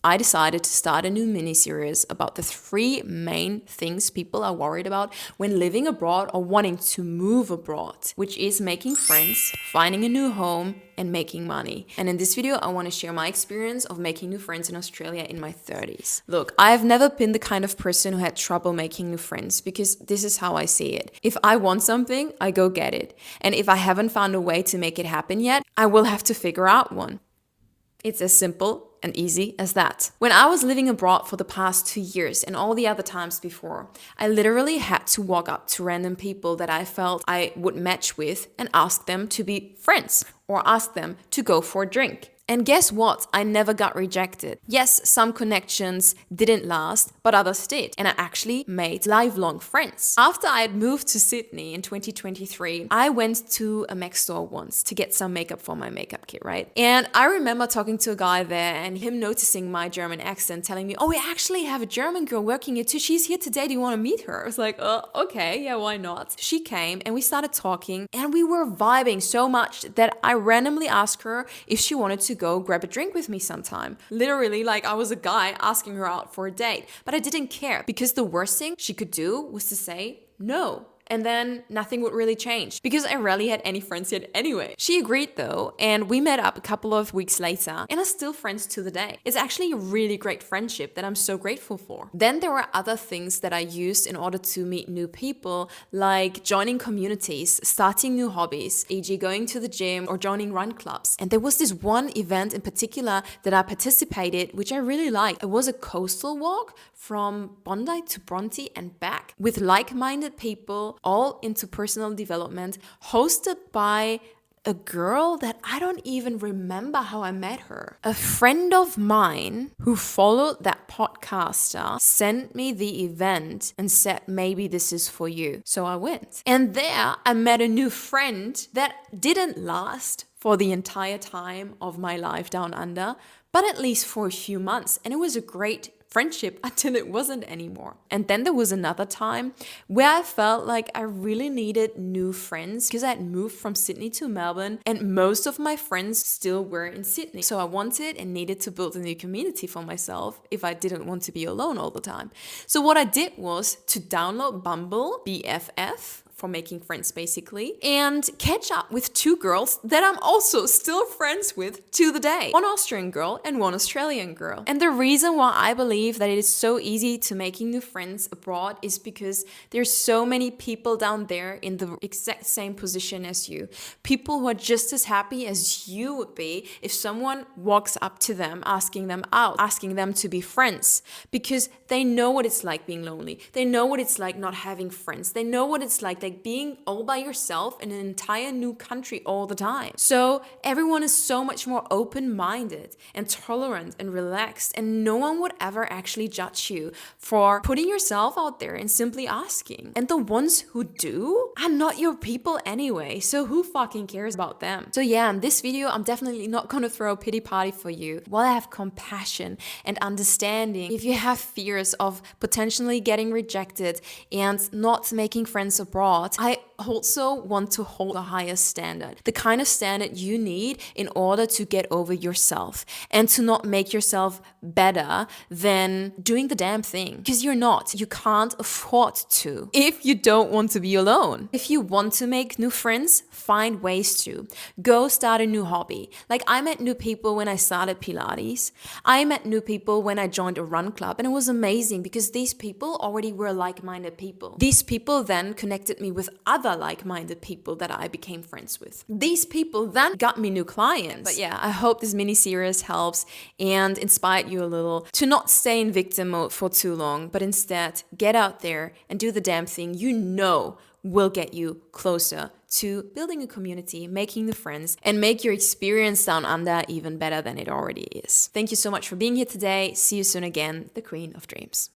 I decided to start a new mini-series about the 3 main things people are worried about when living abroad or wanting to move abroad, which is making friends, finding a new home, and making money. And in this video, I want to share my experience of making new friends in Australia in my 30s. Look, I've never been the kind of person who had trouble making new friends because this is how I see it. If I want something, I go get it. And if I haven't found a way to make it happen yet, I will have to figure out one. It's as simple and easy as that. When I was living abroad for the past 2 years and all the other times before, I literally had to walk up to random people that I felt I would match with and ask them to be friends or ask them to go for a drink. And guess what? I never got rejected. Yes, some connections didn't last, but others did. And I actually made lifelong friends. After I had moved to Sydney in 2023, I went to a Mac store once to get some makeup for my makeup kit, right? And I remember talking to a guy there and him noticing my German accent, telling me, oh, we actually have a German girl working here too. She's here today. Do you want to meet her? I was like, okay, yeah, why not? She came and we started talking and we were vibing so much that I randomly asked her if she wanted to go grab a drink with me sometime. Literally, like I was a guy asking her out for a date. But I didn't care because the worst thing she could do was to say no. And then nothing would really change because I rarely had any friends yet anyway. She agreed though, and we met up a couple of weeks later and are still friends to the day. It's actually a really great friendship that I'm so grateful for. Then there were other things that I used in order to meet new people, like joining communities, starting new hobbies, e.g. going to the gym or joining run clubs. And there was this one event in particular that I participated, which I really liked. It was a coastal walk from Bondi to Bronte and back with like-minded people all into personal development, hosted by a girl that I don't even remember how I met her. A friend of mine who followed that podcaster sent me the event and said, maybe this is for you. So I went. And there I met a new friend that didn't last for the entire time of my life down under, but at least for a few months. And it was a great friendship until it wasn't anymore. And then there was another time where I felt like I really needed new friends because I had moved from Sydney to Melbourne and most of my friends still were in Sydney. So I wanted and needed to build a new community for myself if I didn't want to be alone all the time. So what I did was to download Bumble, BFF, for making friends basically, and catch up with 2 girls that I'm also still friends with to the day. One Austrian girl and one Australian girl. And the reason why I believe that it is so easy to making new friends abroad is because there's so many people down there in the exact same position as you. People who are just as happy as you would be if someone walks up to them, asking them out, asking them to be friends, because they know what it's like being lonely. They know what it's like not having friends. They know what it's like being all by yourself in an entire new country all the time. So everyone is so much more open-minded and tolerant and relaxed, and no one would ever actually judge you for putting yourself out there and simply asking. And the ones who do are not your people anyway, so who fucking cares about them? So yeah, in this video, I'm definitely not gonna throw a pity party for you. While I have compassion and understanding, if you have fears of potentially getting rejected and not making friends abroad, I also want to hold a higher standard, the kind of standard you need in order to get over yourself and to not make yourself better than doing the damn thing. Because you're not. You can't afford to if you don't want to be alone. If you want to make new friends, find ways to. Go start a new hobby. Like I met new people when I started Pilates. I met new people when I joined a run club, and it was amazing because these people already were like-minded people. These people then connected me with other like-minded people that I became friends with. These people then got me new clients. But yeah, I hope this mini series helps and inspired you a little to not stay in victim mode for too long, but instead get out there and do the damn thing you know will get you closer to building a community, making new friends, and make your experience down under even better than it already is. Thank you so much for being here today. See you soon again, the Queen of Dreams.